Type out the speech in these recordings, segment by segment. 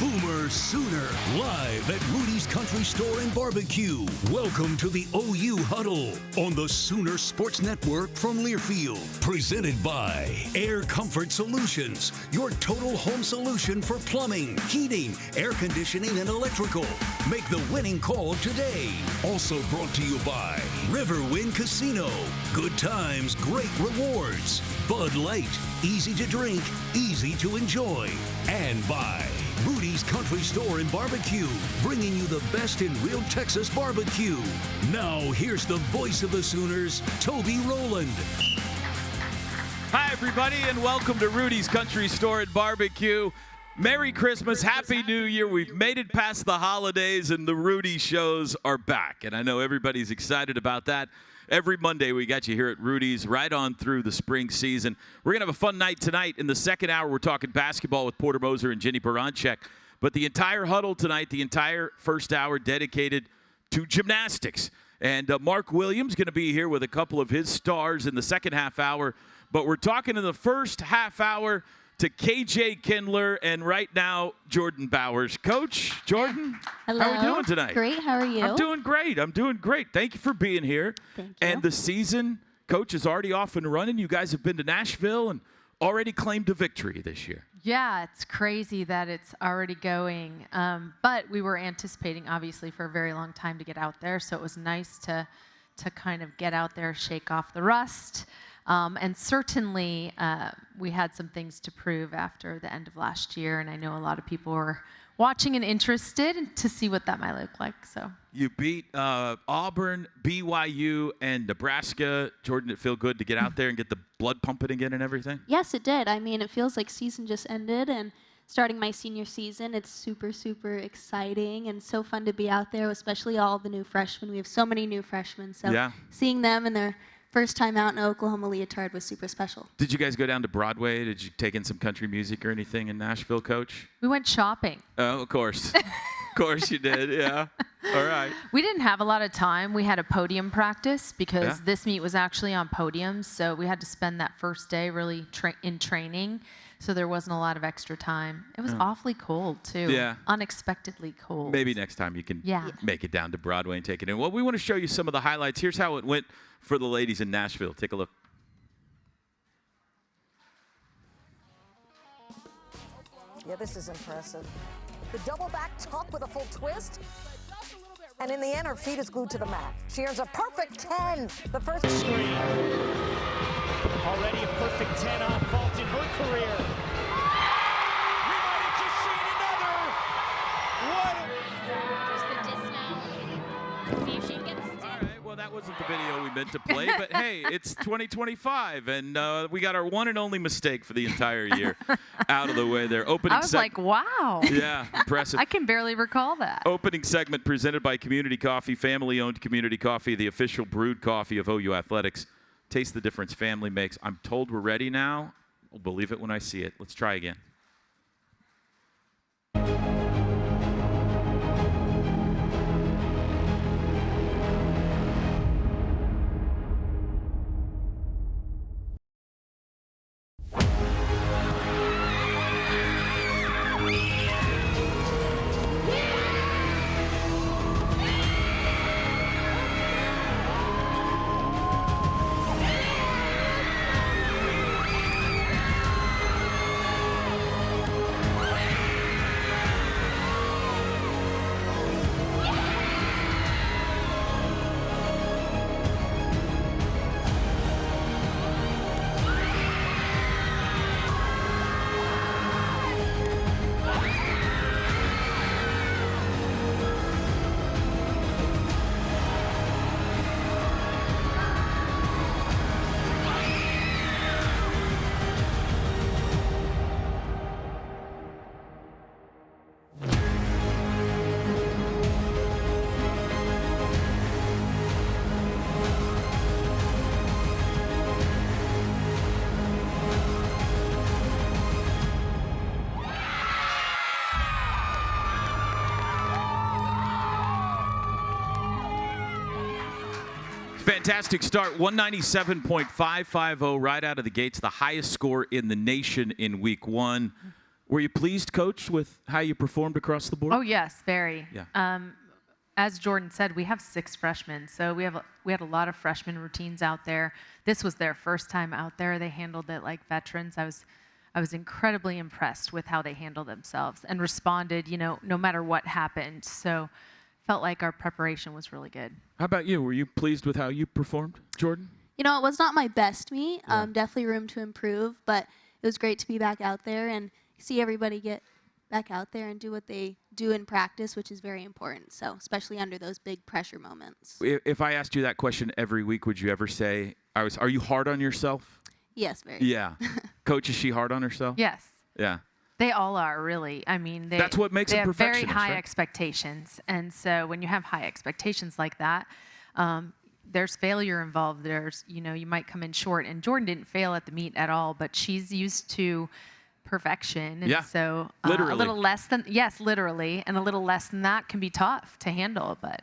Boomer Sooner, live at Rudy's Country Store and Barbecue. Welcome to the OU Huddle on the Sooner Sports Network from Learfield. Presented by Air Comfort Solutions, your total home solution for plumbing, heating, air conditioning, and electrical. Make the winning call today. Also brought to you by Riverwind Casino. Good times, great rewards. Bud Light, easy to drink, easy to enjoy. And by Rudy's Country Store and Barbecue, bringing you the best in real Texas barbecue. Now, here's the voice of the Sooners, Toby Rowland. Hi, everybody, and welcome to Rudy's Country Store and Barbecue. Merry Christmas, Happy New Year. We've made it past the holidays, and the Rudy shows are back. And I know everybody's excited about that. Every Monday, we got you here at Rudy's right on through the spring season. We're going to have a fun night tonight. In the second hour, we're talking basketball with Porter Moser and Jenny Baranchek. But the entire huddle tonight, the entire first hour dedicated to gymnastics. And Mark Williams going to be here with a couple of his stars in the second half hour. But we're talking in the first half hour to KJ Kindler and right now Jordan Bowers. Coach, Jordan, Hello. How are we doing tonight? Great, how are you? I'm doing great. Thank you for being here. Thank you. And the season, Coach, is already off and running. You guys have been to Nashville and already claimed a victory this year. Yeah, it's crazy that it's already going. But we were anticipating, obviously, for a very long time to get out there. So it was nice to kind of get out there, shake off the rust. And certainly, we had some things to prove after the end of last year, and I know a lot of people were watching and interested to see what that might look like. So you beat Auburn, BYU, and Nebraska. Jordan, it feel good to get out there and get the blood pumping again and everything? Yes, it did. I mean, it feels like season just ended, and starting my senior season, it's super, super exciting and so fun to be out there, especially all the new freshmen. We have so many new freshmen, so yeah. Seeing them and their first time out in Oklahoma leotard was super special. Did you guys go down to Broadway? Did you take in some country music or anything in Nashville, Coach? we went shopping. Oh, of course. Of course you did, yeah. All right. We didn't have a lot of time. We had a podium practice because Yeah. this meet was actually on podiums, so we had to spend that first day really in training, so there wasn't a lot of extra time. It was awfully cold, too. Yeah. Unexpectedly cold. Maybe next time you can Yeah. make it down to Broadway and take it in. Well, we want to show you some of the highlights. Here's how it went for the ladies in Nashville. Take a look. Yeah, this is impressive. The double back tuck with a full twist. And in the end, her feet is glued to the mat. She earns a perfect 10. The first screen. Already a perfect 10 on vault in her career. We might have just seen another. What? Just the dismount. See if she gets All right, well, that wasn't the video we meant to play, but hey, it's 2025, and we got our one and only mistake for the entire year out of the way there. Opening I was like, wow. Yeah, impressive. I can barely recall that. Opening segment presented by Community Coffee, family-owned Community Coffee, the official brewed coffee of OU Athletics. Taste the difference family makes. I'm told we're ready now. I'll believe it when I see it. Let's try again. Fantastic start, 197.550 right out of the gates, the highest score in the nation in week one. Were you pleased, Coach, with how you performed across the board? Oh, yes, very. Yeah. As Jordan said, we have 6 freshmen, so we had a lot of freshman routines out there. This was their first time out there. They handled it like veterans. I was incredibly impressed with how they handled themselves and responded, no matter what happened. So felt like our preparation was really good. How about you? Were you pleased with how you performed, Jordan? It was not my best meet. Yeah. Definitely room to improve, but it was great to be back out there and see everybody get back out there and do what they do in practice, which is very important. So especially under those big pressure moments. If I asked you that question every week, would you ever say, are you hard on yourself? Yes, very. Yeah. Coach, is she hard on herself? Yes. Yeah. They all are, really. I mean, That's what makes they them have very perfectionists, high right? expectations. And so when you have high expectations like that, there's failure involved. There's, you might come in short. And Jordan didn't fail at the meet at all, but she's used to perfection. And Yeah, so literally. a little less than, yes, literally, and a little less than that can be tough to handle. But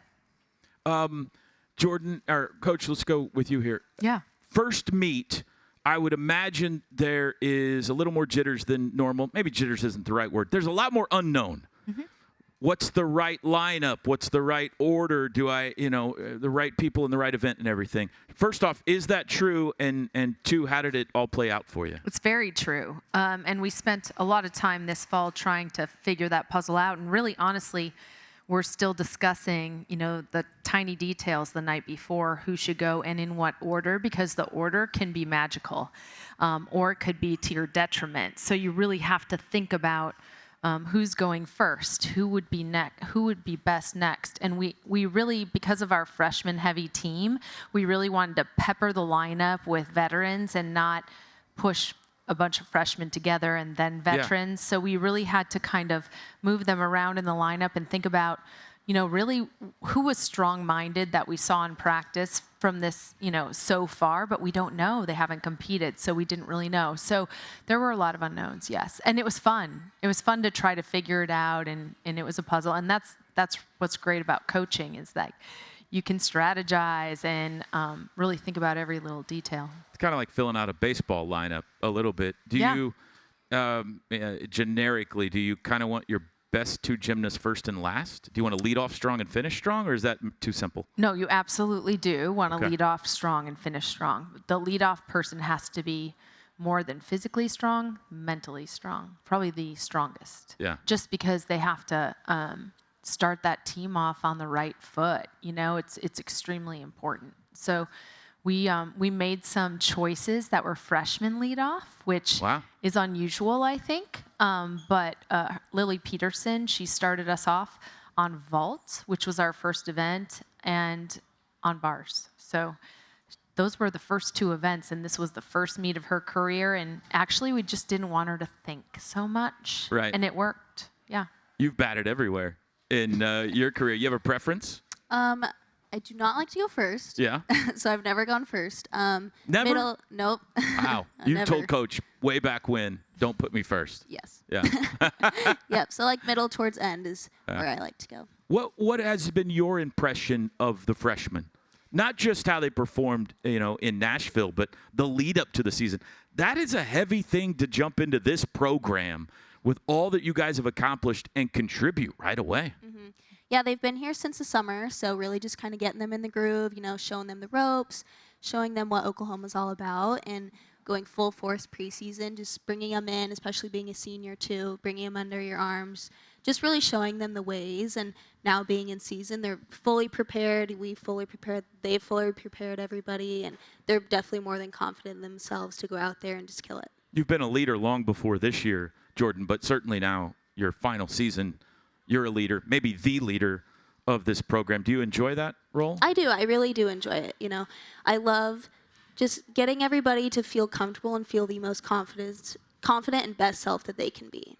Jordan, or Coach, let's go with you here. yeah. First meet, I would imagine there is a little more jitters than normal. Maybe jitters isn't the right word. There's a lot more unknown. Mm-hmm. What's the right lineup? What's the right order? Do I, the right people in the right event and everything? First off, is that true? And 2, how did it all play out for you? It's very true. And we spent a lot of time this fall trying to figure that puzzle out. And really, honestly, we're still discussing, the tiny details the night before, who should go and in what order, because the order can be magical, or it could be to your detriment. So you really have to think about who's going first, who would be best next. And we really, because of our freshman-heavy team, we really wanted to pepper the lineup with veterans and not push a bunch of freshmen together and then veterans. So we really had to kind of move them around in the lineup and think about, really who was strong-minded that we saw in practice from this, so far, but we don't know. They haven't competed, so we didn't really know. So there were a lot of unknowns, yes. And it was fun. It was fun to try to figure it out, and it was a puzzle. And that's what's great about coaching, is that you can strategize and really think about every little detail. It's kind of like filling out a baseball lineup a little bit. Do you, generically, do you kind of want your best 2 gymnasts first and last? Do you want to lead off strong and finish strong, or is that too simple? No, you absolutely do want to Okay. lead off strong and finish strong. The lead off person has to be more than physically strong, mentally strong, probably the strongest. Yeah. Just because they have to start that team off on the right foot. It's extremely important. So we made some choices that were freshman lead off, which Wow. is unusual, I think. But Lily Peterson, she started us off on vault, which was our first event, and on bars. So those were the first 2 events, and this was the first meet of her career. And actually, we just didn't want her to think so much. Right. And it worked. Yeah. You've batted everywhere in your career. You have a preference? I do not like to go first. Yeah. So I've never gone first. Never? Nope. Wow. You Never. told Coach way back when, don't put me first. Yes. Yeah. Yep. So middle towards end is where I like to go. What has been your impression of the freshmen? Not just how they performed, in Nashville, but the lead up to the season. That is a heavy thing to jump into this program with all that you guys have accomplished and contribute right away. Mm-hmm. Yeah, they've been here since the summer, so really just kind of getting them in the groove, showing them the ropes, showing them what Oklahoma's all about, and going full force preseason, just bringing them in, especially being a senior too, bringing them under your arms, just really showing them the ways. And now being in season, they're fully prepared. We fully prepared. They've fully prepared everybody, and they're definitely more than confident in themselves to go out there and just kill it. You've been a leader long before this year, Jordan, but certainly now your final season, you're a leader, maybe the leader of this program. Do you enjoy that role? I do. I really do enjoy it. I love just getting everybody to feel comfortable and feel the most confident and best self that they can be.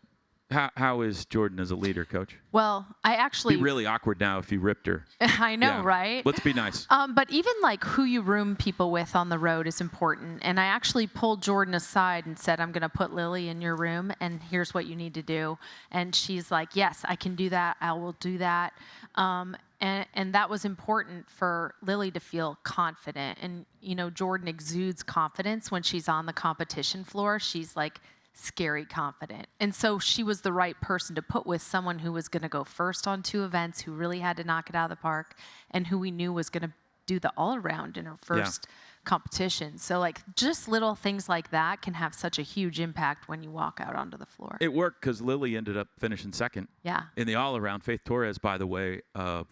How is Jordan as a leader, Coach? Well, I actually... It'd be really awkward now if you ripped her. I know, Yeah. right? Let's be nice. But even who you room people with on the road is important. And I actually pulled Jordan aside and said, I'm going to put Lily in your room, and here's what you need to do. And she's like, yes, I can do that. I will do that. And that was important for Lily to feel confident. And, Jordan exudes confidence when she's on the competition floor. She's scary confident. And so she was the right person to put with someone who was going to go first on 2 events, who really had to knock it out of the park, and who we knew was going to do the all-around in her first competition. So like just little things like that can have such a huge impact when you walk out onto the floor. It worked because Lily ended up finishing second in the all-around. Faith Torres, by the way,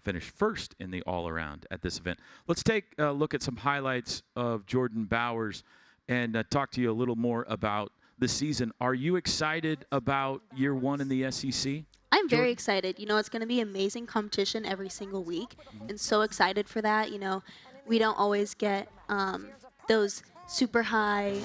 finished first in the all-around at this event. Let's take a look at some highlights of Jordan Bowers and talk to you a little more about the season. Are you excited about year 1 in the SEC? I'm very excited. You know, it's going to be amazing competition every single week, and so excited for that. You know, we don't always get those super high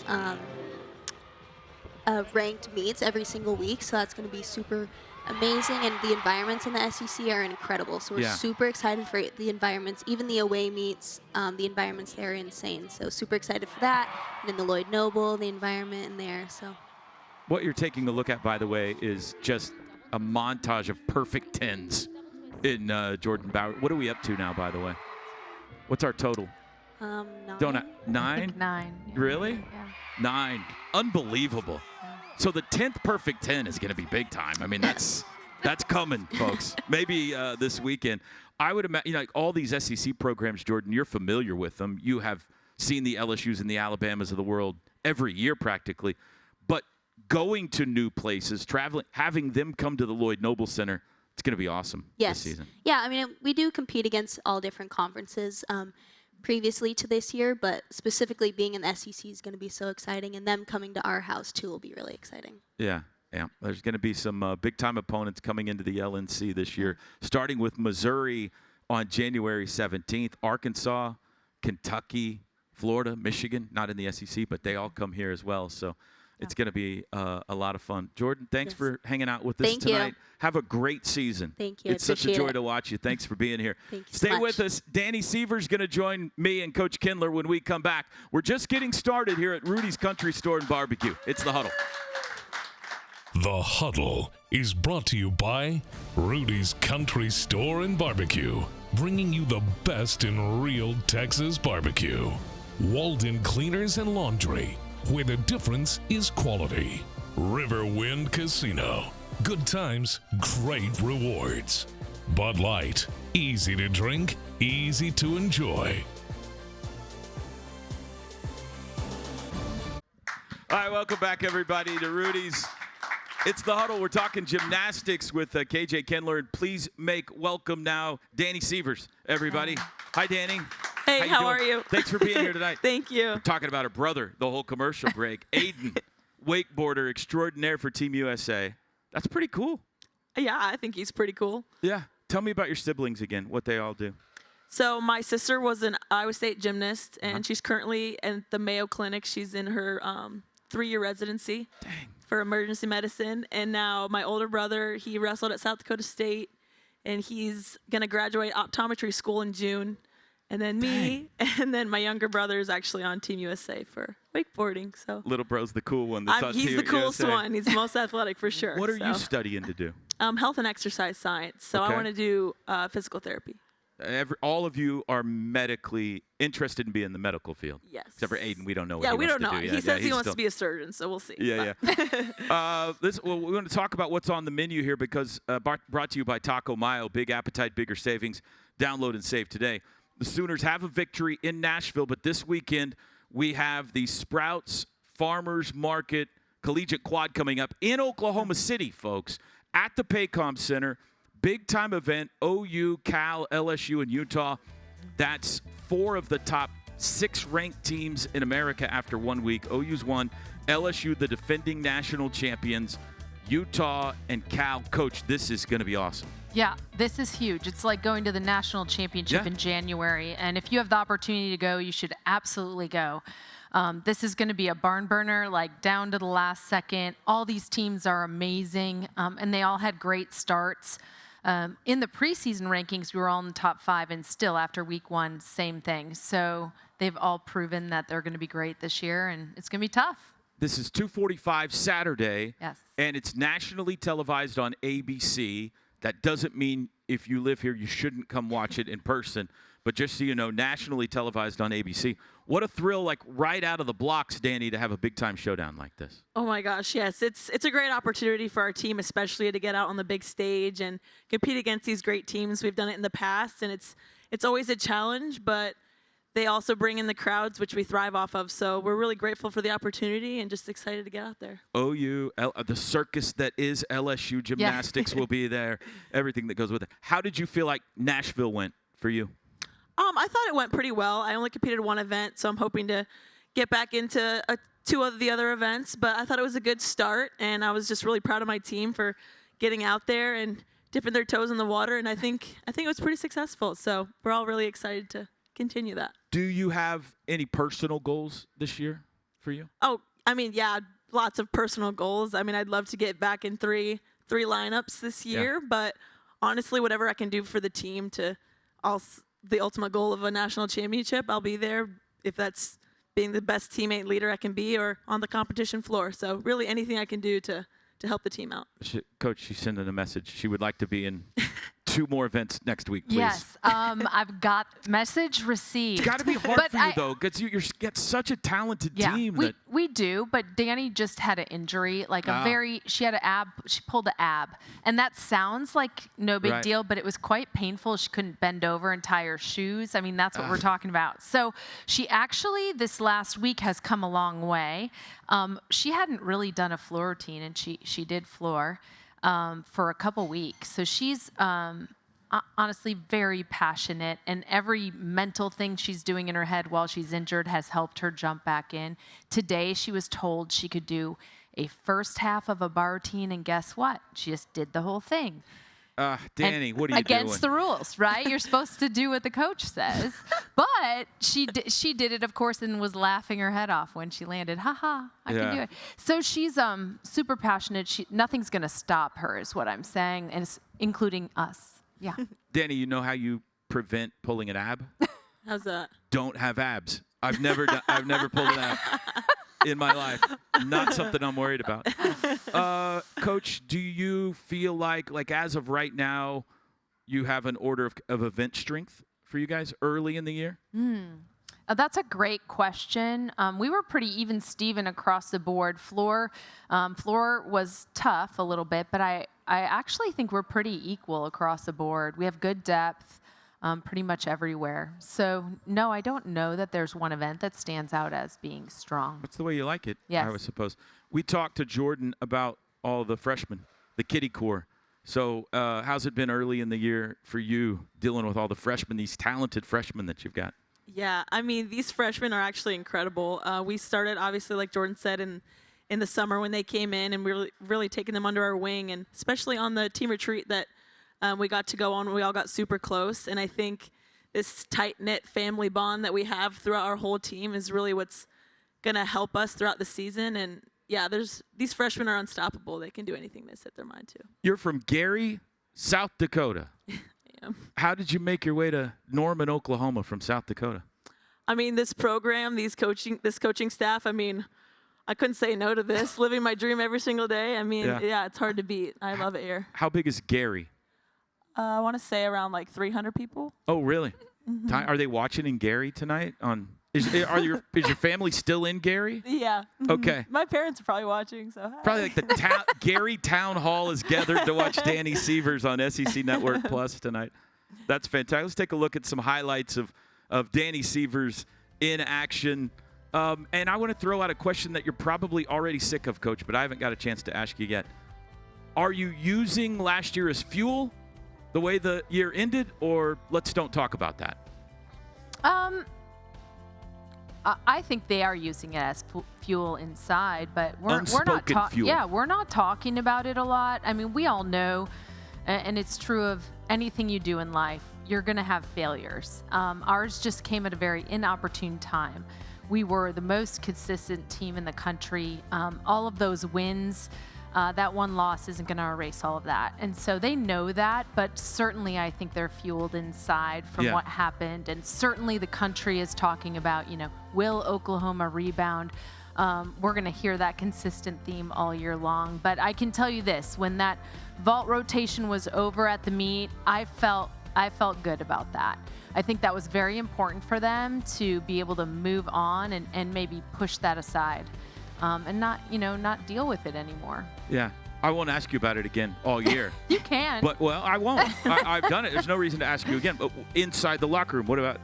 ranked meets every single week, so that's going to be super amazing, and the environments in the SEC are incredible, so we're super excited for the environments. Even the away meets, the environments there are insane, so super excited for that. And in the Lloyd Noble, the environment in there. So what you're taking a look at, by the way, is just a montage of perfect tens in Jordan Bowers. What are we up to now, by the way? What's our total? 9. 9? I think 9. Yeah. Really? Yeah. 9. Unbelievable. So the 10th perfect 10 is going to be big time. I mean, that's coming, folks. Maybe this weekend. I would imagine, like all these SEC programs, Jordan, you're familiar with them. You have seen the LSUs and the Alabamas of the world every year practically. But going to new places, traveling, having them come to the Lloyd Noble Center, it's going to be awesome this season. Yeah, I mean, we do compete against all different conferences previously to this year, but specifically being in the SEC is going to be so exciting, and them coming to our house, too, will be really exciting. Yeah. There's going to be some big-time opponents coming into the LNC this year, starting with Missouri on January 17th, Arkansas, Kentucky, Florida, Michigan, not in the SEC, but they all come here as well. So it's going to be a lot of fun. Jordan, thanks for hanging out with us tonight. You. Have a great season. Thank you. It's such a joy to watch you. Thanks for being here. Thank you Stay so much. with us. Danny Seaver's going to join me and Coach Kindler when we come back. We're just getting started here at Rudy's Country Store and Barbecue. It's The Huddle. The Huddle is brought to you by Rudy's Country Store and Barbecue, bringing you the best in real Texas barbecue. Walden Cleaners and Laundry, where the difference is quality. Riverwind Casino, good times, great rewards. Bud Light, easy to drink, easy to enjoy. All right, welcome back, everybody, to Rudy's. It's The Huddle. We're talking gymnastics with KJ Kendler. And please make welcome now Danny Sievers, everybody. Hi, Danny. Hey, how are you? Thanks for being here tonight. Thank you. We're talking about her brother the whole commercial break. Aiden, wakeboarder extraordinaire for Team USA. That's pretty cool. Yeah, I think he's pretty cool. Yeah. Tell me about your siblings again, what they all do. So my sister was an Iowa State gymnast, and she's currently at the Mayo Clinic. She's in her 3-year residency for emergency medicine. And now my older brother, he wrestled at South Dakota State, and he's going to graduate optometry school in June. And then me, and then my younger brother is actually on Team USA for wakeboarding. So little bro's the cool one. That's on he's Team the coolest USA. one. He's the most athletic for sure. What are you studying to do? Health and exercise science. So I want to do physical therapy. All of you are medically interested in being in the medical field. Yes. Except for Aiden, we don't know what yeah, he we wants don't know. to do. He says he wants to be a surgeon, so we'll see. Yeah. We're going to talk about what's on the menu here because brought to you by Taco Mayo. Big appetite, bigger savings. Download and save today. The Sooners have a victory in Nashville, but this weekend we have the Sprouts Farmers Market Collegiate Quad coming up in Oklahoma City, folks, at the Paycom Center. Big-time event, OU, Cal, LSU, and Utah. That's 4 of the top 6 ranked teams in America after 1 week. OU's won. LSU, the defending national champions. Utah and Cal. Coach, this is going to be awesome. Yeah, this is huge. It's like going to the national championship in January. And if you have the opportunity to go, you should absolutely go. This is going to be a barn burner, like down to the last second. All these teams are amazing, and they all had great starts. In the preseason rankings, we were all in the top 5, and still after week 1, same thing. So they've all proven that they're going to be great this year, and it's going to be tough. This is 2:45 Saturday, yes, and it's nationally televised on ABC. That doesn't mean if you live here, you shouldn't come watch it in person. but just so you know, nationally televised on ABC. What a thrill, like right out of the blocks, Danny, to have a big-time showdown like this. Oh my gosh, yes. It's a great opportunity for our team, especially to get out on the big stage and compete against these great teams. We've done it in the past, and it's always a challenge, but they also bring in the crowds, which we thrive off of. So we're really grateful for the opportunity and just excited to get out there. OU, the circus that is LSU gymnastics will be there, everything that goes with it. How did you feel like Nashville went for you? I thought it went pretty well. I only competed one event, so I'm hoping to get back into 2 of the other events. But I thought it was a good start, and I was just really proud of my team for getting out there and dipping their toes in the water. And I think it was pretty successful. So we're all really excited to continue that. Do you have any personal goals this year for you? Oh, I mean, yeah, lots of personal goals. I mean, I'd love to get back in three lineups this year, but honestly, whatever I can do for the team the ultimate goal of a national championship, I'll be there, if that's being the best teammate leader I can be or on the competition floor. So really anything I can do to help the team out. Coach, she's sending a message. She would like to be in 2 more events next week, please. Yes, I've got message received. It's got to be hard for you, though, because you get such a talented team. We do, but Danny just had an injury, like she pulled an ab, and that sounds like no big deal, but it was quite painful. She couldn't bend over and tie her shoes. I mean, that's what we're talking about. So she actually, this last week, has come a long way. She hadn't really done a floor routine, and she did floor for a couple weeks. So she's honestly very passionate, and every mental thing she's doing in her head while she's injured has helped her jump back in. Today, she was told she could do a first half of a bar routine, and guess what? She just did the whole thing. Danny, what are you doing? Against the rules, right? You're supposed to do what the coach says. But she did it, of course, and was laughing her head off when she landed. Ha ha, I can do it. So she's super passionate. Nothing's going to stop her, is what I'm saying, and including us. Yeah. Danny, you know how you prevent pulling an ab? How's that? Don't have abs. I've never pulled an ab in my life. Not something I'm worried about. Coach, do you feel like as of right now, you have an order of event strength for you guys early in the year? That's a great question. We were pretty even Steven across the board. Floor was tough a little bit, but I actually think we're pretty equal across the board. We have good depth pretty much everywhere. So, no, I don't know that there's one event that stands out as being strong. That's the way you like it, yes. I would suppose. We talked to Jordan about all the freshmen, the kiddie corps. So how's it been early in the year for you dealing with all the freshmen, these talented freshmen that you've got? Yeah, I mean, these freshmen are actually incredible. We started, obviously, like Jordan said, in the summer when they came in, and we were really taking them under our wing, and especially on the team retreat that we got to go on, we all got super close. And I think this tight-knit family bond that we have throughout our whole team is really what's going to help us throughout the season. And, yeah, these freshmen are unstoppable. They can do anything they set their mind to. You're from Gary, South Dakota. Yeah. How did you make your way to Norman, Oklahoma from South Dakota? I mean, this program, this coaching staff, I mean, I couldn't say no to this. Living my dream every single day. I mean, yeah, it's hard to beat. I love it here. How big is Gary? I want to say around like 300 people. Oh, really? Mm-hmm. Are they watching in Gary tonight? Is your family still in Gary? Yeah. Mm-hmm. Okay. My parents are probably watching, so hi. Probably like the Gary Town Hall is gathered to watch Danny Sievers on SEC Network Plus tonight. That's fantastic. Let's take a look at some highlights of Danny Sievers in action. And I want to throw out a question that you're probably already sick of, Coach, but I haven't got a chance to ask you yet. Are you using last year as fuel, the way the year ended, or let's don't talk about that? I think they are using it as fuel inside, but we're not fuel. Yeah, we're not talking about it a lot. I mean, we all know, and it's true of anything you do in life, you're going to have failures. Ours just came at a very inopportune time. We were the most consistent team in the country. All of those wins, that one loss isn't going to erase all of that. And so they know that, but certainly I think they're fueled inside from what happened. And certainly the country is talking about, will Oklahoma rebound? We're going to hear that consistent theme all year long. But I can tell you this, when that vault rotation was over at the meet, I felt I felt good about that. I think that was very important for them to be able to move on and maybe push that aside, and not deal with it anymore. Yeah. I won't ask you about it again all year. You can. But, well, I won't. I've done it. There's no reason to ask you again. But inside the locker room, what about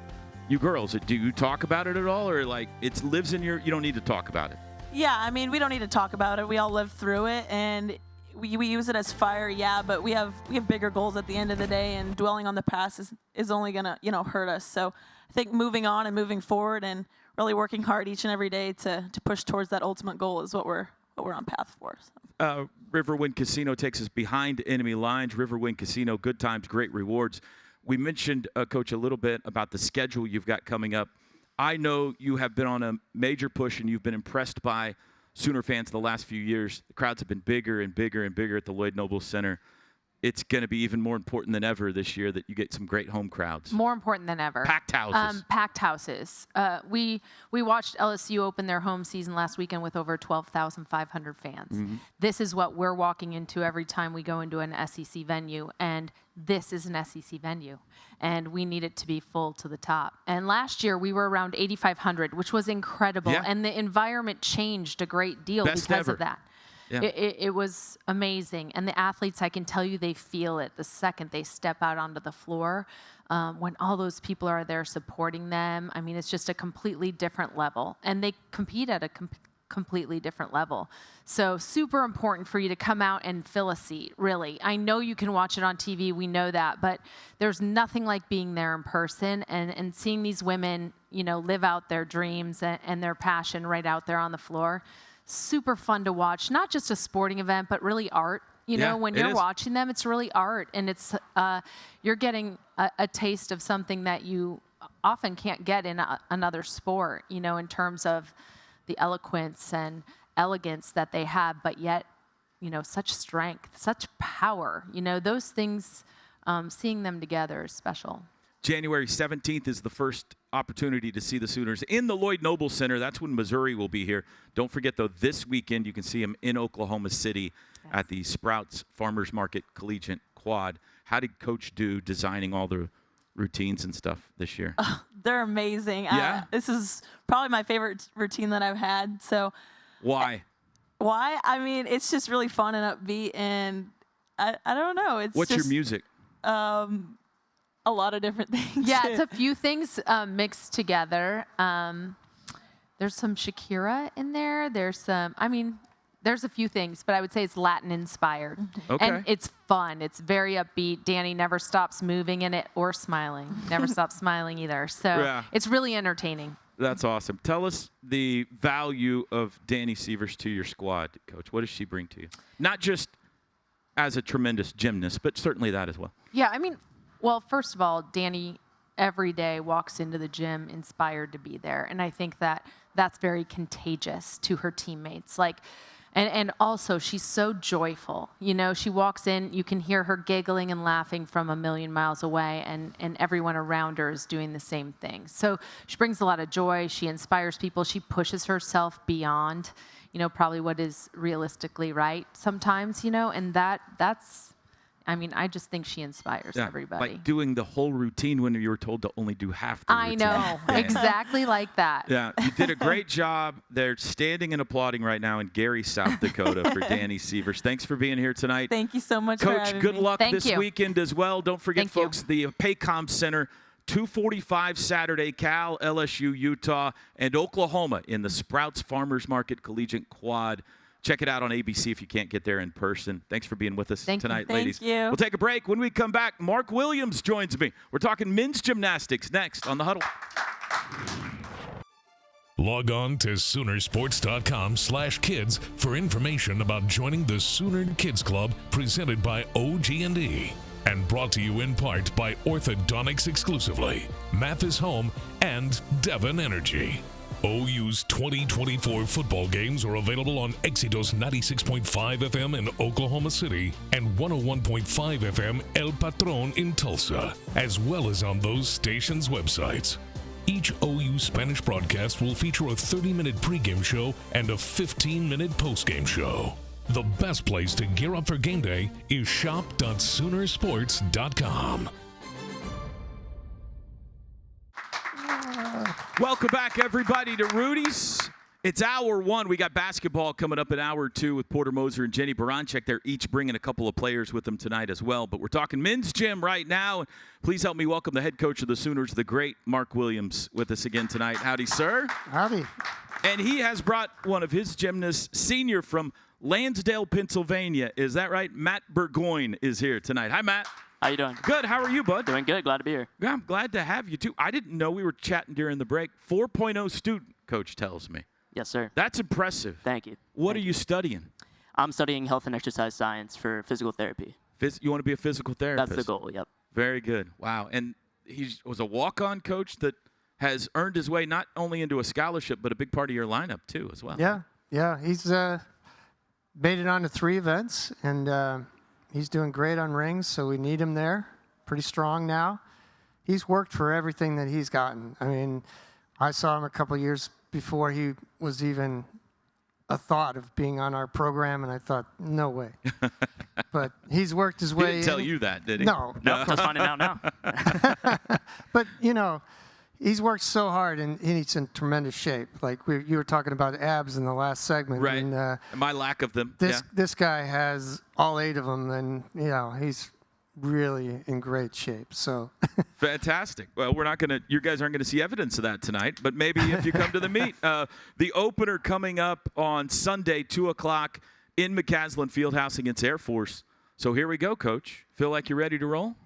you girls? Do you talk about it at all? Or, like, it lives in you don't need to talk about it? Yeah, I mean, we don't need to talk about it. We all live through it, and we use it as fire, yeah, but we have bigger goals at the end of the day, and dwelling on the past is only going to, hurt us. So I think moving on and moving forward and really working hard each and every day to push towards that ultimate goal is what we're on path for. So. Riverwind Casino takes us behind enemy lines. Riverwind Casino, good times, great rewards. We mentioned, Coach, a little bit about the schedule you've got coming up. I know you have been on a major push and you've been impressed by Sooner fans the last few years. The crowds have been bigger and bigger and bigger at the Lloyd Noble Center. It's going to be even more important than ever this year that you get some great home crowds. More important than ever. Packed houses. Packed houses. We watched LSU open their home season last weekend with over 12,500 fans. Mm-hmm. This is what we're walking into every time we go into an SEC venue, and this is an SEC venue, and we need it to be full to the top. And last year we were around 8,500, which was incredible, and the environment changed a great deal because of that. Yeah. It was amazing. And the athletes, I can tell you, they feel it the second they step out onto the floor. When all those people are there supporting them, I mean, it's just a completely different level. And they compete at a completely different level. So super important for you to come out and fill a seat, really. I know you can watch it on TV, we know that, but there's nothing like being there in person and seeing these women, live out their dreams and their passion right out there on the floor. Super fun to watch, not just a sporting event, but really art. When you're watching them, it's really art, and it's you're getting a taste of something that you often can't get in another sport, in terms of the eloquence and elegance that they have, but yet, such strength, such power. Those things, seeing them together is special. January 17th is the first opportunity to see the Sooners in the Lloyd Noble Center. That's when Missouri will be here. Don't forget, though, this weekend you can see them in Oklahoma City at the Sprouts Farmers Market Collegiate Quad. How did Coach do designing all the routines and stuff this year? They're amazing. Yeah? This is probably my favorite routine that I've had. So why? Why? I mean, it's just really fun and upbeat, and I don't know. What's your music? A lot of different things. Yeah, it's a few things mixed together. There's some Shakira in there. There's a few things, but I would say it's Latin inspired. Okay. And it's fun. It's very upbeat. Danny never stops moving in it or smiling. Never stops smiling either. So It's really entertaining. That's awesome. Tell us the value of Danny Sievers to your squad, Coach. What does she bring to you? Not just as a tremendous gymnast, but certainly that as well. Yeah, well, first of all, Danny every day walks into the gym inspired to be there. And I think that's very contagious to her teammates. And also, she's so joyful. She walks in, you can hear her giggling and laughing from a million miles away, and everyone around her is doing the same thing. So she brings a lot of joy. She inspires people. She pushes herself beyond, probably what is realistically right sometimes, and that's... I just think she inspires everybody. Like doing the whole routine when you were told to only do half the routine. I know, exactly like that. Yeah, you did a great job. They're standing and applauding right now in Gary, South Dakota for Danny Sievers. Thanks for being here tonight. Thank you so much, for having Coach, good me. luck Thank this you. weekend as well. Don't forget, folks, the Paycom Center, 2:45 Saturday, Cal, LSU, Utah, and Oklahoma in the Sprouts Farmers Market Collegiate Quad. Check it out on ABC if you can't get there in person. Thanks for being with us tonight, ladies. Thank you. We'll take a break. When we come back, Mark Williams joins me. We're talking men's gymnastics next on The Huddle. Log on to Soonersports.com/kids for information about joining the Sooner Kids Club presented by OG&E and brought to you in part by Orthodontics exclusively, Mathis Home, and Devon Energy. OU's 2024 football games are available on Éxitos 96.5 FM in Oklahoma City and 101.5 FM El Patron in Tulsa, as well as on those stations' websites. Each OU Spanish broadcast will feature a 30-minute pregame show and a 15-minute postgame show. The best place to gear up for game day is shop.Soonersports.com. Welcome back, everybody, to Rudy's. It's hour one. We got basketball coming up in hour two with Porter Moser and Jenny Baranczyk. They're each bringing a couple of players with them tonight as well. But we're talking men's gym right now. Please help me welcome the head coach of the Sooners, the great Mark Williams, with us again tonight. Howdy, sir. Howdy. And he has brought one of his gymnasts, senior from Lansdale, Pennsylvania. Is that right? Matt Burgoyne is here tonight. Hi, Matt. How you doing? Good. How are you, bud? Doing good. Glad to be here. Yeah, I'm glad to have you, too. I didn't know we were chatting during the break. 4.0 student, coach tells me. Yes, sir. That's impressive. Thank you. What are you studying? I'm studying health and exercise science for physical therapy. You want to be a physical therapist? That's the goal, yep. Very good. Wow. And he was a walk-on coach that has earned his way not only into a scholarship, but a big part of your lineup, too, as well. Yeah. He's made it on to 3 events, and he's doing great on rings, so we need him there. Pretty strong now. He's worked for everything that he's gotten. I mean, I saw him a couple years before he was even a thought of being on our program, and I thought, no way. But he's worked his way. He didn't tell you that, did he? No. No, just finding out now. But, he's worked so hard, and he's in tremendous shape. Like you were talking about abs in the last segment. Right. And, my lack of them. This guy has all 8 of them, and, he's really in great shape. So Fantastic. Well, you guys aren't going to see evidence of that tonight, but maybe if you come to the meet. The opener coming up on Sunday, 2 o'clock in McCaslin Fieldhouse against Air Force. So here we go, Coach. Feel like you're ready to roll?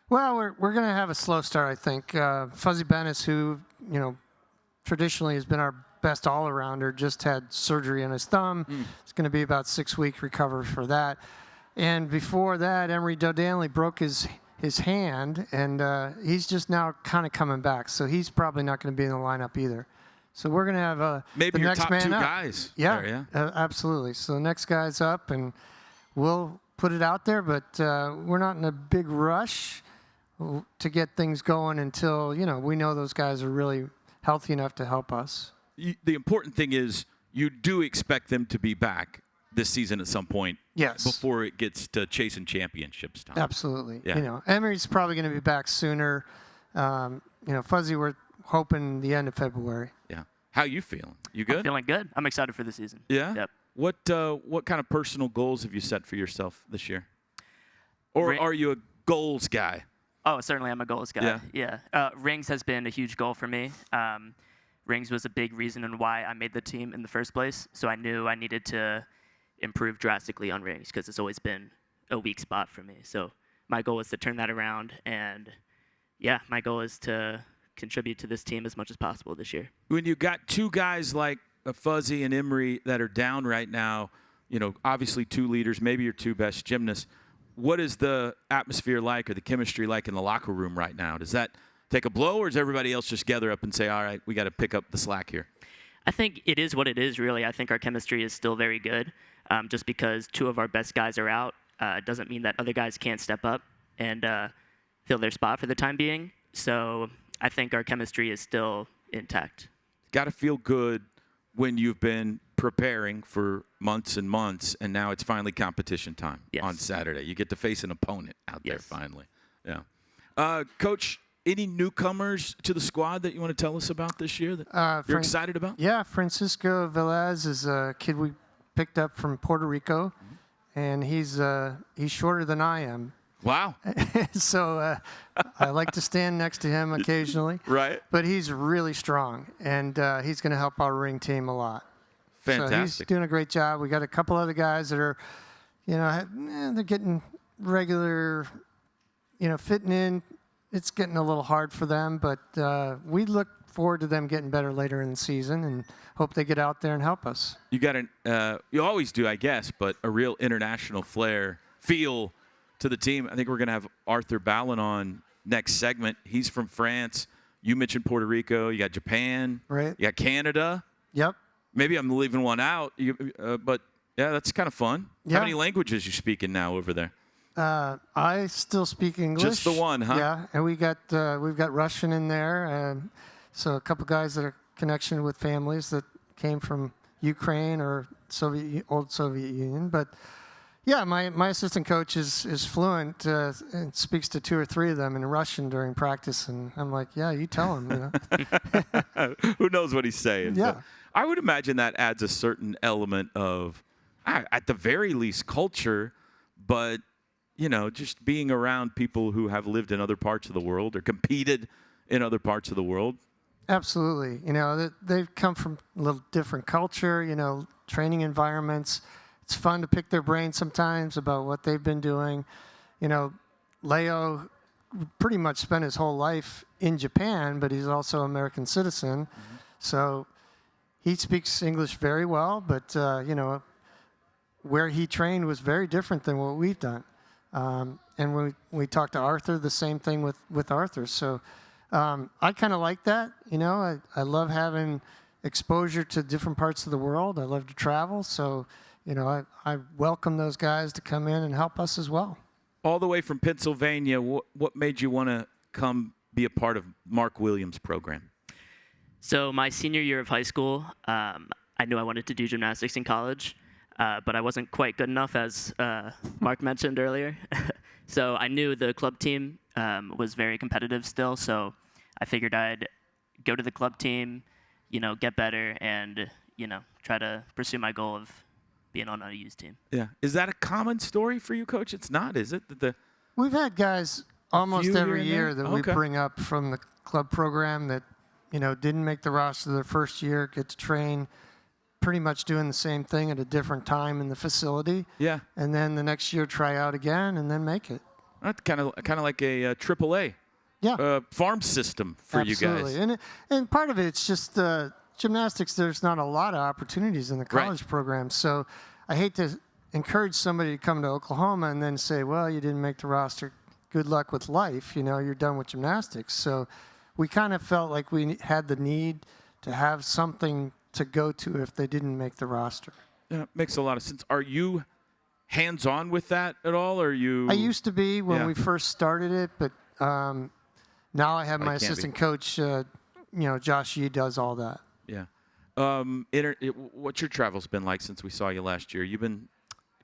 Well, we're going to have a slow start, I think. Fuzzy Bennis, who, traditionally has been our best all-arounder, just had surgery on his thumb. It's going to be about 6-week recovery for that. And before that, Emery Dodanley broke his hand, and he's just now kind of coming back. So he's probably not going to be in the lineup either. So we're going to have maybe the your next top man 2 up. guys. Yeah, absolutely. So the next guy's up, and we'll put it out there, but we're not in a big rush to get things going until, we know those guys are really healthy enough to help us. The important thing is you do expect them to be back this season at some point. Yes. Before it gets to chasing championships time. Absolutely. Yeah. Emery's probably going to be back sooner. Fuzzy, we're hoping the end of February. Yeah. How you feeling? You good? I'm feeling good. I'm excited for the season. Yeah? Yep. What kind of personal goals have you set for yourself this year? Or are you a goals guy? Oh, certainly I'm a goals guy. Yeah. Rings has been a huge goal for me. Rings was a big reason on why I made the team in the first place. So I knew I needed to improve drastically on rings because it's always been a weak spot for me. So my goal is to turn that around. And, my goal is to contribute to this team as much as possible this year. When you got 2 guys like Fuzzy and Emery that are down right now, obviously 2 leaders, maybe your 2 best gymnasts, what is the atmosphere like or the chemistry like in the locker room right now? Does that take a blow, or does everybody else just gather up and say, all right, we got to pick up the slack here? I think it is what it is, really. I think our chemistry is still very good. Just because 2 of our best guys are out doesn't mean that other guys can't step up and fill their spot for the time being. So I think our chemistry is still intact. Got to feel good when you've been preparing for months and months, and now it's finally competition time on Saturday. You get to face an opponent out there finally. Yeah. Coach, any newcomers to the squad that you want to tell us about this year that you're excited about? Yeah, Francisco Velez is a kid we picked up from Puerto Rico, and he's shorter than I am. Wow. So I like to stand next to him occasionally. Right. But he's really strong, and he's going to help our ring team a lot. Fantastic. So he's doing a great job. We got a couple other guys that are, they're getting regular, fitting in. It's getting a little hard for them, but we look forward to them getting better later in the season and hope they get out there and help us. You got you always do, I guess, but a real international feel to the team. I think we're going to have Arthur Ballin on next segment. He's from France. You mentioned Puerto Rico. You got Japan. Right. You got Canada. Yep. Maybe I'm leaving one out, but yeah, that's kind of fun. Yeah. How many languages you speaking now over there? I still speak English. Just the one, huh? Yeah, and we've got Russian in there. So a couple guys that are connection with families that came from Ukraine or old Soviet Union. But Yeah, my assistant coach is fluent and speaks to 2 or 3 of them in Russian during practice, and I'm like, yeah, you tell him, you know. Who knows what he's saying? Yeah. But I would imagine that adds a certain element of, at the very least, culture, but, you know, just being around people who have lived in other parts of the world or competed in other parts of the world. Absolutely. You know, they've come from a little different culture, you know, training environments. It's fun to pick their brains sometimes about what they've been doing. You know, Leo pretty much spent his whole life in Japan, but he's also an American citizen. Mm-hmm. So he speaks English very well, but, you know, where he trained was very different than what we've done. And when we talked to Arthur, the same thing with Arthur. So I kind of like that. You know, I love having exposure to different parts of the world. I love to travel. So, you know, I welcome those guys to come in and help us as well. All the way from Pennsylvania, what made you want to come be a part of Mark Williams' program? So my senior year of high school, I knew I wanted to do gymnastics in college, but I wasn't quite good enough, as Mark mentioned earlier. So I knew the club team was very competitive still, so I figured I'd go to the club team, you know, get better, and, you know, try to pursue my goal of being on a youth team. Yeah. Is that a common story for you, Coach? It's not, is it? We've had guys almost every year that we bring up from the club program that, you know, didn't make the roster their first year, get to train, pretty much doing the same thing at a different time in the facility. Yeah. And then the next year try out again and then make it. That's kind of like a AAA farm system for Absolutely. you guys. And part of it's just gymnastics. There's not a lot of opportunities in the college program. So I hate to encourage somebody to come to Oklahoma and then say, well, you didn't make the roster. Good luck with life. You know, you're done with gymnastics. So we kind of felt like we had the need to have something to go to if they didn't make the roster. Yeah, it makes a lot of sense. Are you hands-on with that at all, or are you? I used to be when we first started it, but now I have my assistant coach, you know, Josh Yee does all that. Yeah. What's your travels been like since we saw you last year? You've been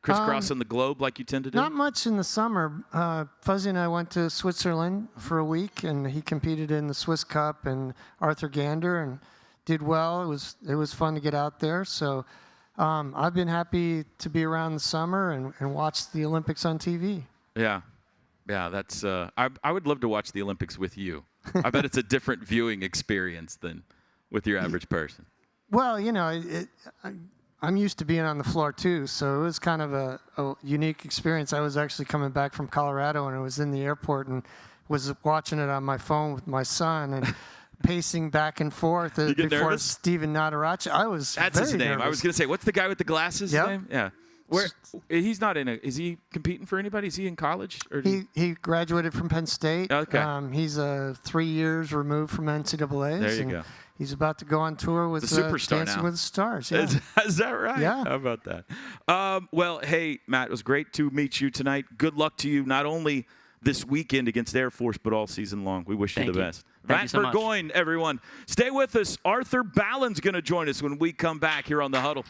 crisscrossing the globe like you tend to do? Not much in the summer. Fuzzy and I went to Switzerland for a week, and he competed in the Swiss Cup and Arthur Gander and did well. It was fun to get out there. So I've been happy to be around the summer and watch the Olympics on TV. Yeah. Yeah, that's I would love to watch the Olympics with you. I bet it's a different viewing experience than with your average person. Well, you know, I'm used to being on the floor too, so it was kind of a unique experience. I was actually coming back from Colorado, and I was in the airport and was watching it on my phone with my son and pacing back and forth before nervous? Steven Nadarachi. That's his name. Nervous. I was going to say, what's the guy with the glasses name? Yeah. Where he's not is he competing for anybody? Is he in college? Or he graduated from Penn State. Okay. He's 3 years removed from NCAAs. There you go. He's about to go on tour with the Superstar Dancing now. with the Stars. Yeah. Is that right? Yeah. How about that? Well, hey, Matt, it was great to meet you tonight. Good luck to you, not only this weekend against Air Force, but all season long. We wish you the best. Thank you so much. Burgoyne, everyone. Stay with us. Arthur Ballin's going to join us when we come back here on The Huddle.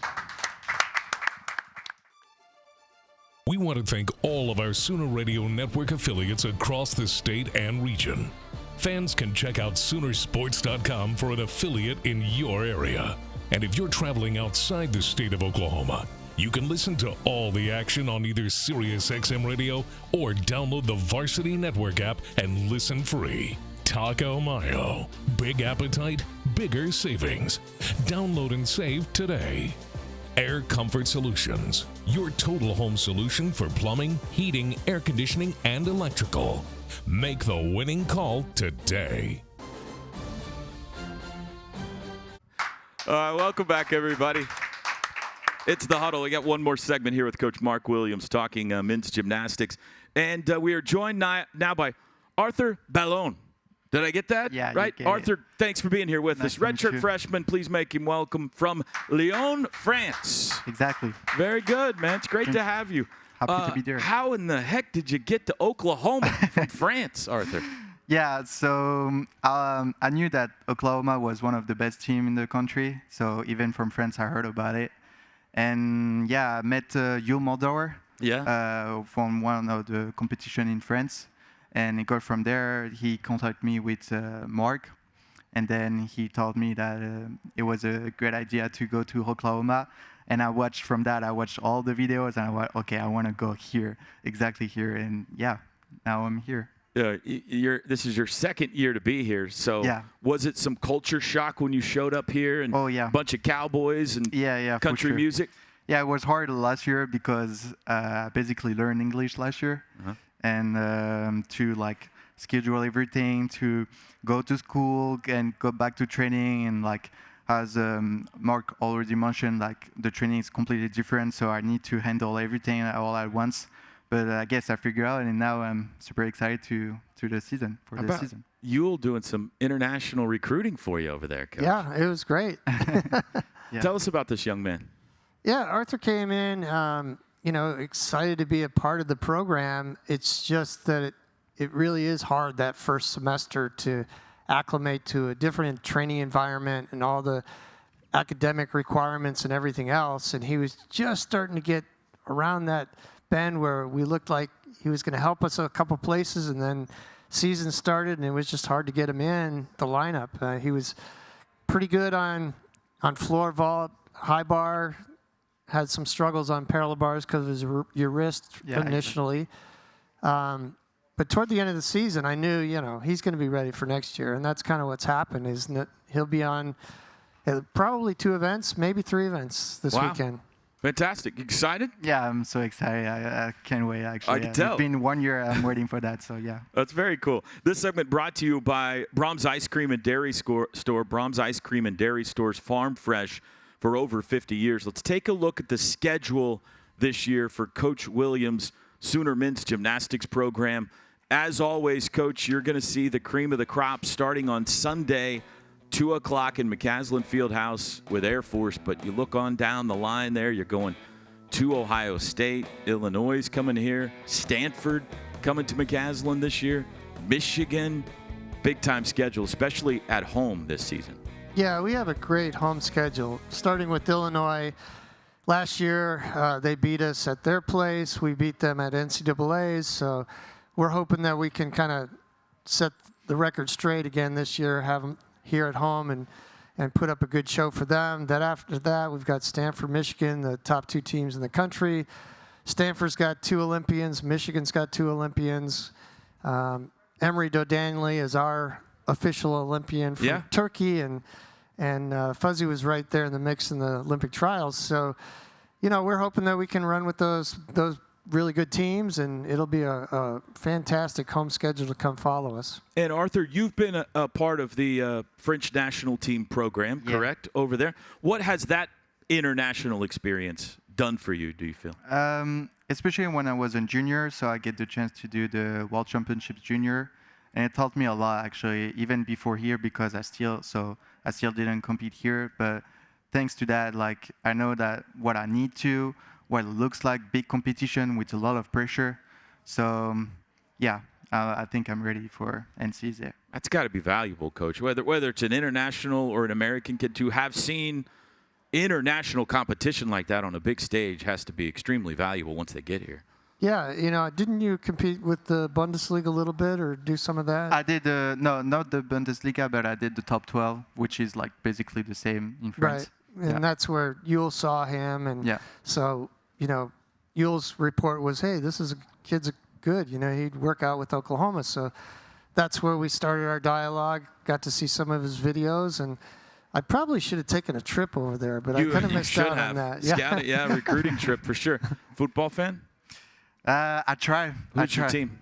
We want to thank all of our Sooner Radio Network affiliates across the state and region. Fans can check out Soonersports.com for an affiliate in your area. And if you're traveling outside the state of Oklahoma, you can listen to all the action on either SiriusXM Radio or download the Varsity Network app and listen free. Taco Mayo. Big appetite, bigger savings. Download and save today. Air Comfort Solutions, your total home solution for plumbing, heating, air conditioning, and electrical. Make the winning call today. Welcome back, everybody. It's The Huddle. We got one more segment here with Coach Mark Williams talking men's gymnastics. And we are joined now by Arthur Ballon. Did I get that? Yeah, right? you get Arthur, thanks for being here with Nice us. to meet Redshirt you. freshman, please make him welcome from Lyon, France. Exactly. Very good, man. It's great to have you. Happy to be there. How in the heck did you get to Oklahoma from France, Arthur? Yeah, so I knew that Oklahoma was one of the best teams in the country. So even from France, I heard about it. And yeah, I met Yul Moldauer. from one of the competition in France. And it got from there, he contacted me with Mark. And then he told me that it was a great idea to go to Oklahoma. And I watched from that, I watched all the videos and I went, okay, I want to go here, exactly here. And yeah, now I'm here. This is your second year to be here. So was it some culture shock when you showed up here and a bunch of cowboys and country music? Yeah, it was hard last year because I basically learned English last year. And to like schedule everything, to go to school and go back to training. And like as Mark already mentioned, like the training is completely different. So I need to handle everything all at once. But I guess I figured out, and now I'm super excited for the season. Yule doing some international recruiting for you over there, Coach. Yeah, it was great. Tell us about this young man. Yeah, Arthur came in, excited to be a part of the program. It's just that it really is hard that first semester to acclimate to a different training environment and all the academic requirements and everything else. And he was just starting to get around that bend where we looked like he was going to help us a couple places, and then season started and it was just hard to get him in the lineup. He was pretty good on floor vault, high bar, had some struggles on parallel bars because of his your wrist initially. But toward the end of the season, I knew, he's going to be ready for next year, and that's kind of what's happened. Is he'll be on probably 2 events, maybe 3 events this weekend. Fantastic. Excited? Yeah, I'm so excited. I can't wait, actually. I can tell. It's been 1 year. I'm waiting for that, so yeah. That's very cool. This segment brought to you by Brahms Ice Cream and Dairy Store. Brahms Ice Cream and Dairy Store's farm fresh for over 50 years. Let's take a look at the schedule this year for Coach Williams' Sooner men's gymnastics program. As always, Coach, you're going to see the cream of the crop starting on Sunday, 2 o'clock in McCaslin Fieldhouse with Air Force. But you look on down the line there, you're going to Ohio State, Illinois is coming here, Stanford coming to McCaslin this year, Michigan, big-time schedule, especially at home this season. Yeah, we have a great home schedule, starting with Illinois. Last year, they beat us at their place. We beat them at NCAA's, so we're hoping that we can kind of set the record straight again this year, have them here at home and put up a good show for them. Then after that, we've got Stanford, Michigan, the top 2 teams in the country. Stanford's got 2 Olympians. Michigan's got 2 Olympians. Emery Dodanley is our official Olympian from Turkey, and Fuzzy was right there in the mix in the Olympic trials. So, we're hoping that we can run with those really good teams, and it'll be a fantastic home schedule to come follow us. And Arthur, you've been a part of the French national team program, correct, over there? What has that international experience done for you, do you feel? Especially when I was a junior, so I get the chance to do the World Championships Junior, and it taught me a lot, actually, even before here, because I still didn't compete here, but thanks to that, like, I know that what I need to, what it looks like, big competition with a lot of pressure. So, I think I'm ready for NCs there. That's got to be valuable, Coach. Whether it's an international or an American kid, to have seen international competition like that on a big stage has to be extremely valuable once they get here. Yeah, didn't you compete with the Bundesliga a little bit or do some of that? I did, no, not the Bundesliga, but I did the top 12, which is like basically the same in France. Right, and that's where Yule saw him, and so, Yule's report was, hey, kid's good, he'd work out with Oklahoma, so that's where we started our dialogue, got to see some of his videos, and I probably should have taken a trip over there, but I kind of missed out on that. Scout it, recruiting trip for sure. Football fan? I try. Who's your team?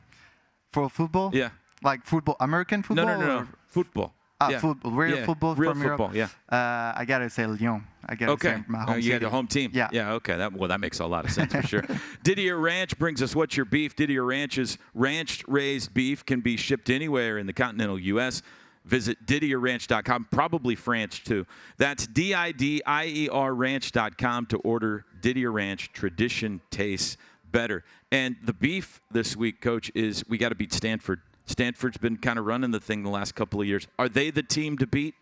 For football? Yeah. Like football, American football? No. Football. Football, real football real from football, Europe. I gotta say Lyon. I gotta say my home you city. got your home team. Yeah. Okay. That makes a lot of sense for sure. Didier Ranch brings us What's Your Beef. Didier Ranch's ranch-raised beef can be shipped anywhere in the continental U.S. Visit DidierRanch.com, probably French too. That's DIDIER Ranch.com to order Didier Ranch. Tradition tastes better. And the beef this week, Coach, is we got to beat Stanford. Stanford's been kind of running the thing the last couple of years. Are they the team to beat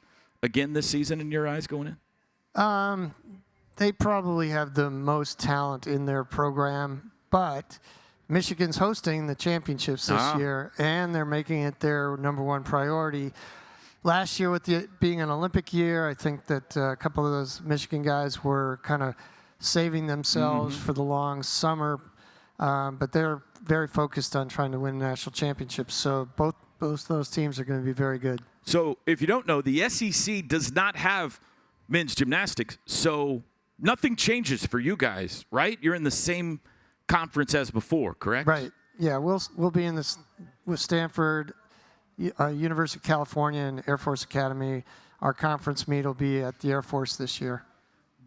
again this season in your eyes going in? They probably have the most talent in their program, but Michigan's hosting the championships this year, and they're making it their number one priority. Last year, with it being an Olympic year, I think that a couple of those Michigan guys were kind of saving themselves for the long summer, but they're very focused on trying to win national championships. So both those teams are going to be very good. So if you don't know, the SEC does not have men's gymnastics, so nothing changes for you guys, right? You're in the same conference as before, correct? Right. Yeah, we'll be in this with Stanford, University of California, and Air Force Academy. Our conference meet will be at the Air Force this year.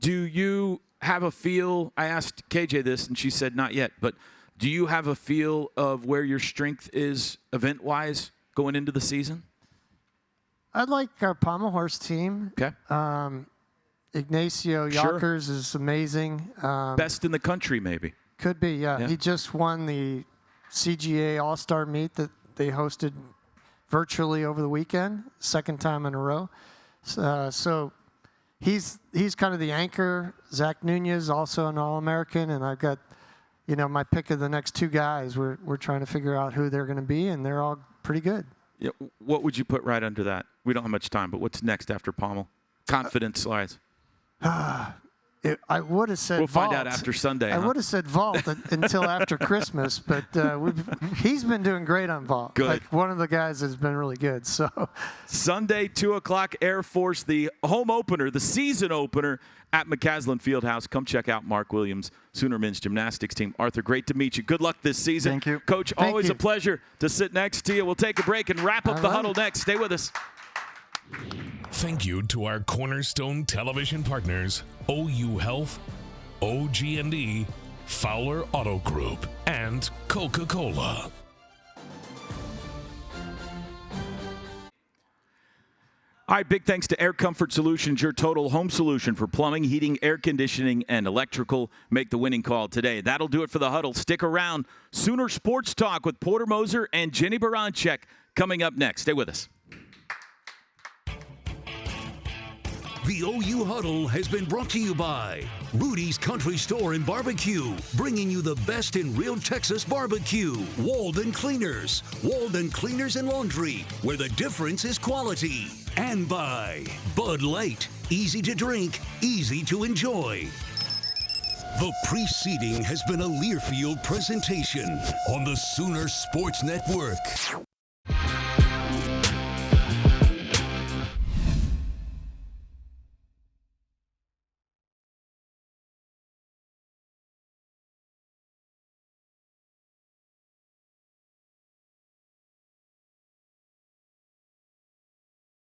Do you have a feel? I asked KJ this, and she said not yet, but do you have a feel of where your strength is event-wise going into the season? I'd like our pommel horse team. Okay. Ignacio Yonkers is amazing. Best in the country, maybe. Could be, yeah. He just won the CGA All-Star meet that they hosted virtually over the weekend, second time in a row. So he's kind of the anchor. Zach Nunez, also an All-American, and I've got, my pick of the next two guys. We're trying to figure out who they're going to be, and they're all pretty good. Yeah, what would you put right under that? We don't have much time, but what's next after pommel? Confidence-wise. I would have said We'll vault. find out after Sunday. I would have said vault until after Christmas, but he's been doing great on vault. Good. Like, one of the guys has been really good. So Sunday, 2 o'clock, Air Force, the home opener, the season opener at McCaslin Fieldhouse. Come check out Mark Williams, Sooner men's gymnastics team. Arthur, great to meet you. Good luck this season. Thank you. Coach, Thank always you. a pleasure to sit next to you. We'll take a break and wrap up the huddle next. Stay with us. Thank you to our cornerstone television partners, OU Health, OG&E, Fowler Auto Group, and Coca-Cola. All right, big thanks to Air Comfort Solutions, your total home solution for plumbing, heating, air conditioning, and electrical. Make the winning call today. That'll do it for the huddle. Stick around. Sooner Sports Talk with Porter Moser and Jenny Baranczyk coming up next. Stay with us. The OU Huddle has been brought to you by Rudy's Country Store and Barbecue, bringing you the best in real Texas barbecue. Walden Cleaners and Laundry, where the difference is quality. And by Bud Light, easy to drink, easy to enjoy. The preceding has been a Learfield presentation on the Sooner Sports Network.